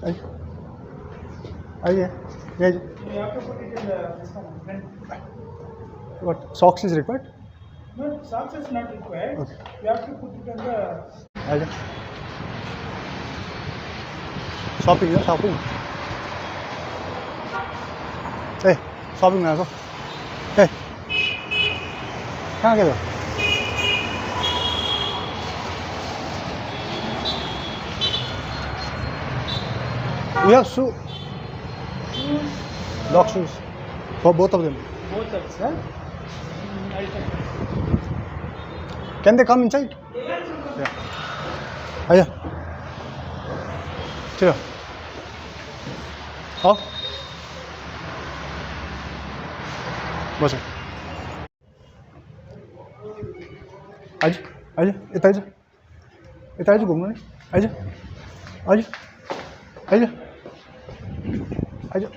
Ay. Ay, yeah. Yeah. You have to put it in the this one. What? Socks is required? No, socks is not required. Okay. You have to put it on the. Ay. Shopping, yeah, shopping. Hey, shopping now, go. Hey. कहाँ गए हो? We have shoes. Dog shoes. For both of them. Both of sir. I'll check. Can they come inside? Yeah. Aya. चलो. आओ. बस. आजा. आजा. इतना आजा. इतना आजा घूमने. आजा. आजा. आजा. आजा.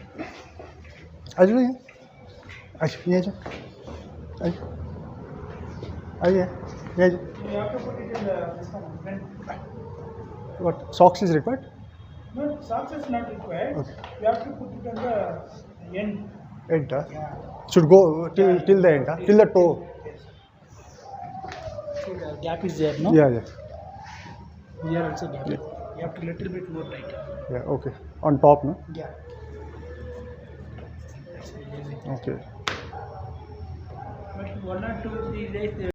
आजा नहीं. आजा. ये आजा. आजा. आजा. ये आजा. You have to put it in the this one. What? Socks is required? No, socks is not required. Okay. You have to put it on the end. End, huh? Yeah. Should go till the end, huh? Till the toe. Yes. So the gap is there, no? Yeah, yeah. Here also gap. You have to little bit more tight. Yeah, okay. On top, no? Yeah. That's easy. Okay. But 1 or 2 3 days.